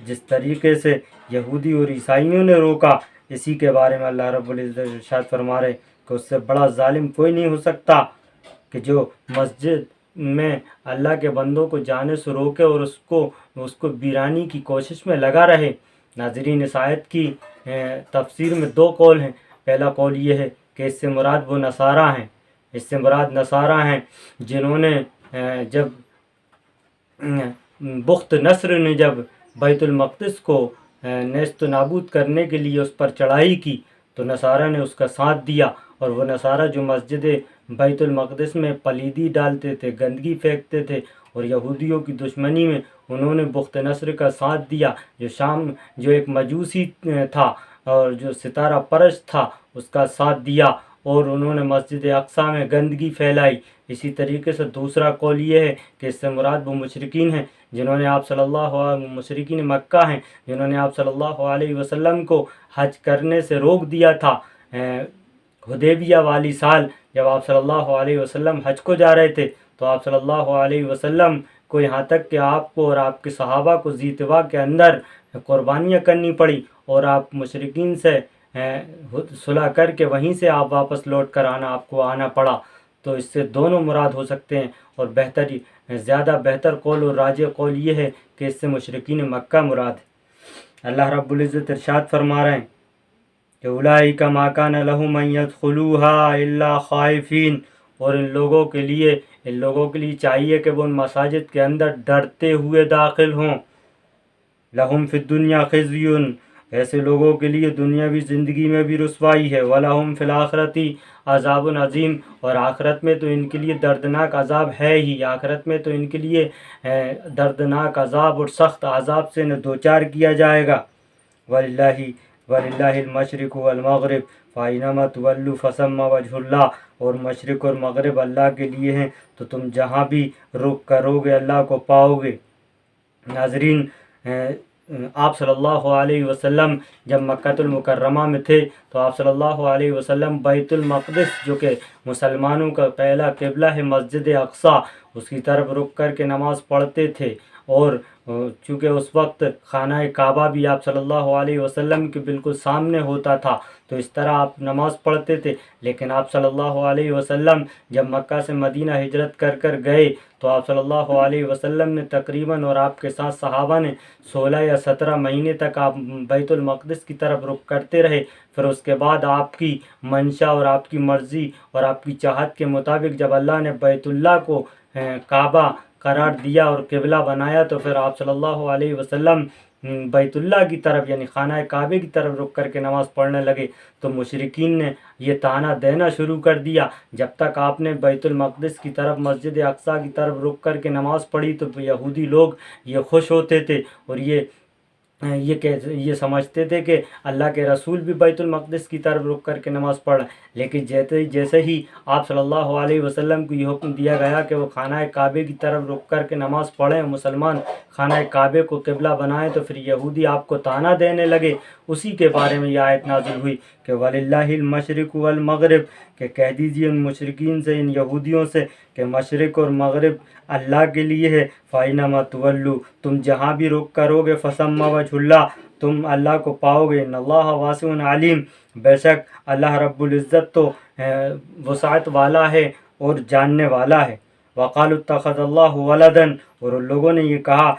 جس طریقے سے یہودی اور عیسائیوں نے روکا، اسی کے بارے میں اللہ رب العزت ارشاد فرما رہے کہ اس سے بڑا ظالم کوئی نہیں ہو سکتا کہ جو مسجد میں اللہ کے بندوں کو جانے سے روکے اور اس کو ویرانی کی کوشش میں لگا رہے۔ ناظرین، اس آیت کی تفسیر میں دو قول ہیں۔ پہلا قول یہ ہے کہ اس سے مراد وہ نصارہ ہیں، اس سے مراد نصارہ ہیں جنہوں نے جب بخت نصر نے جب بیت المقدس کو نیست و نابود کرنے کے لیے اس پر چڑھائی کی تو نصارہ نے اس کا ساتھ دیا، اور وہ نصارہ جو مسجد بیت المقدس میں پلیدی ڈالتے تھے، گندگی پھینکتے تھے، اور یہودیوں کی دشمنی میں انہوں نے بخت نصر کا ساتھ دیا، جو ایک مجوسی تھا اور جو ستارہ پرست تھا، اس کا ساتھ دیا، اور انہوں نے مسجد اقصیٰ میں گندگی پھیلائی۔ اسی طریقے سے دوسرا قول یہ ہے کہ اس سے مراد وہ مشرکین ہیں جنہوں نے آپ صلی اللہ علیہ مشرکین مکہ ہیں جنہوں نے آپ صلی اللہ علیہ وسلم کو حج کرنے سے روک دیا تھا۔ حدیبیہ والی سال جب آپ صلی اللہ علیہ وسلم حج کو جا رہے تھے تو آپ صلی اللہ علیہ وسلم کو یہاں تک کہ آپ کو اور آپ کے صحابہ کو ذی طوا کے اندر قربانیاں کرنی پڑی، اور آپ مشرکین سے صلح کر کے وہیں سے آپ واپس لوٹ کر آپ کو آنا پڑا۔ تو اس سے دونوں مراد ہو سکتے ہیں، اور زیادہ بہتر قول اور راجح قول یہ ہے کہ اس سے مشرکین مکہ مراد ہے۔ اللہ رب العزت ارشاد فرما رہے ہیں کہ اولئک ما کان لهم ان يدخلوها الا خائفین، اور ان لوگوں کے لیے چاہیے کہ وہ ان مساجد کے اندر ڈرتے ہوئے داخل ہوں۔ لہم فی الدنیا خزی، ایسے لوگوں کے لیے دنیاوی زندگی میں بھی رسوائی ہے، وَلَهُمْ فِي الْآخِرَةِ عذاب عظیم، اور آخرت میں تو ان کے لیے دردناک عذاب ہے ہی، آخرت میں تو ان کے لیے دردناک عذاب اور سخت عذاب سے دوچار کیا جائے گا۔ وَلِلَّهِ الْمَشْرِقُ وَالْمَغْرِبُ فَأَيْنَمَا تُوَلُّوا فَثَمَّ وَجْهُ اللَّهِ، اور مشرق اور مغرب اللہ کے لیے ہیں، تو تم جہاں بھی رخ کرو گے اللہ کو پاؤ گے۔ ناظرین، آپ صلی اللہ علیہ وسلم جب مکہ المکرمہ میں تھے تو آپ صلی اللہ علیہ وسلم بیت المقدس جو کہ مسلمانوں کا پہلا قبلہ ہے، مسجد اقصیٰ، اس کی طرف رک کر کے نماز پڑھتے تھے، اور چونکہ اس وقت خانہ کعبہ بھی آپ صلی اللہ علیہ وسلم کے بالکل سامنے ہوتا تھا تو اس طرح آپ نماز پڑھتے تھے۔ لیکن آپ صلی اللہ علیہ وسلم جب مکہ سے مدینہ ہجرت کر گئے تو آپ صلی اللہ علیہ وسلم نے تقریباً اور آپ کے ساتھ صحابہ نے 16 یا 17 مہینے تک آپ بیت المقدس کی طرف رخ کرتے رہے۔ پھر اس کے بعد آپ کی منشا اور آپ کی مرضی اور آپ کی چاہت کے مطابق جب اللہ نے بیت اللہ کو کعبہ قرار دیا اور قبلہ بنایا تو پھر آپ صلی اللہ علیہ وسلم بیت اللہ کی طرف یعنی خانہ کعبے کی طرف رک کر کے نماز پڑھنے لگے۔ تو مشرکین نے یہ طعنہ دینا شروع کر دیا، جب تک آپ نے بیت المقدس کی طرف مسجد اقصیٰ کی طرف رک کر کے نماز پڑھی تو یہودی لوگ یہ خوش ہوتے تھے اور یہ سمجھتے تھے کہ اللہ کے رسول بھی بیت المقدس کی طرف رک کر کے نماز پڑھ رہے ہیں۔ لیکن جیسے ہی آپ صلی اللہ علیہ وسلم کو یہ حکم دیا گیا کہ وہ خانہ کعبے کی طرف رک کر کے نماز پڑھیں، مسلمان خانہ کعبے کو قبلہ بنائیں، تو پھر یہودی آپ کو طعنہ دینے لگے۔ اسی کے بارے میں یہ آیت نازل ہوئی کہ وَلِلَّهِ الْمَشْرِقُ وَالْمَغْرِبُ، کہ کہہ دیجیے ان مشرکین سے، ان یہودیوں سے کہ مشرق اور مغرب اللہ کے لیے ہے۔ فَأَيْنَمَا تُوَلُّوا، تم جہاں بھی رخ کرو گے، فَثَمَّ وَجْهُ اللَّهِ، تم اللہ کو پاؤ گے۔ ان اللہ واسع علیم، بے شک اللہ رب العزت تو وسعت والا ہے اور جاننے والا ہے۔ وَقَالُوا اتَّخَذَ اللَّهُ وَلَدًا، اور ان لوگوں نے یہ کہا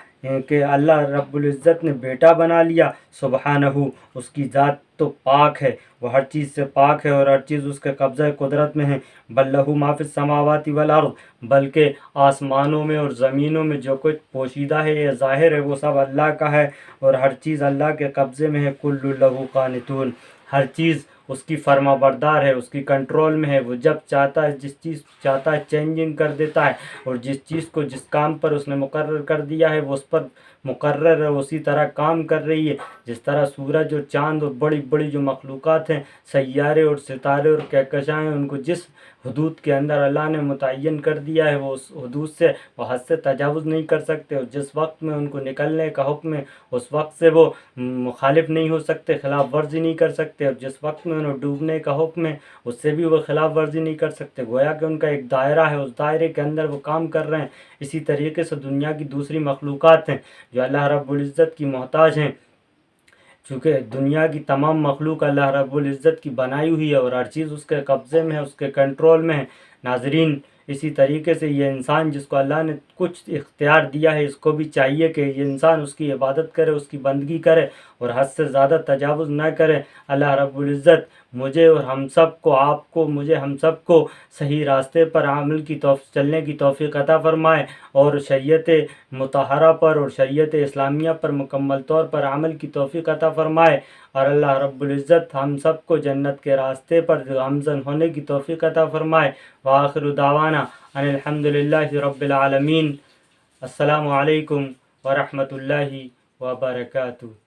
کہ اللہ رب العزت نے بیٹا بنا لیا۔ سبحانہ، اس کی ذات تو پاک ہے، وہ ہر چیز سے پاک ہے اور ہر چیز اس کے قبضہ قدرت میں ہے۔ بل لہ ما فی السماوات والارض، بلکہ آسمانوں میں اور زمینوں میں جو کچھ پوشیدہ ہے یا ظاہر ہے وہ سب اللہ کا ہے اور ہر چیز اللہ کے قبضے میں ہے۔ کل لہ قانتون، ہر چیز اس کی فرما بردار ہے، اس کی کنٹرول میں ہے۔ وہ جب چاہتا ہے جس چیز چاہتا ہے چینجنگ کر دیتا ہے، اور جس چیز کو جس کام پر اس نے مقرر کر دیا ہے وہ اس پر مقرر ہے، اسی طرح کام کر رہی ہے۔ جس طرح سورج اور چاند اور بڑی بڑی جو مخلوقات ہیں، سیارے اور ستارے اور کہکشاں ہیں، ان کو جس حدود کے اندر اللہ نے متعین کر دیا ہے وہ اس حدود سے وہ حد سے تجاوز نہیں کر سکتے، اور جس وقت میں ان کو نکلنے کا حکم ہے اس وقت سے وہ مخالف نہیں ہو سکتے، خلاف ورزی نہیں کر سکتے، اور جس وقت میں انہیں ڈوبنے کا حکم ہے اس سے بھی وہ خلاف ورزی نہیں کر سکتے۔ گویا کہ ان کا ایک دائرہ ہے، اس دائرے کے اندر وہ کام کر رہے ہیں۔ اسی طریقے سے دنیا کی دوسری مخلوقات ہیں جو اللہ رب العزت کی محتاج ہیں، چونکہ دنیا کی تمام مخلوق اللہ رب العزت کی بنائی ہوئی ہے اور ہر چیز اس کے قبضے میں ہے، اس کے کنٹرول میں ہے۔ ناظرین، اسی طریقے سے یہ انسان جس کو اللہ نے کچھ اختیار دیا ہے، اس کو بھی چاہیے کہ یہ انسان اس کی عبادت کرے، اس کی بندگی کرے اور حد سے زیادہ تجاوز نہ کرے۔ اللہ رب العزت مجھے اور ہم سب کو، آپ کو، مجھے، ہم سب کو صحیح راستے پر عمل کی چلنے کی توفیق عطا فرمائے اور شریعت مطہرہ پر اور شریعت اسلامیہ پر مکمل طور پر عمل کی توفیق عطا فرمائے، اور اللہ رب العزت ہم سب کو جنت کے راستے پر گامزن ہونے کی توفیق عطا فرمائے۔ وآخر دعوانا ان الحمد للہ رب العالمین۔ السلام علیکم ورحمۃ اللہ وبرکاتہ۔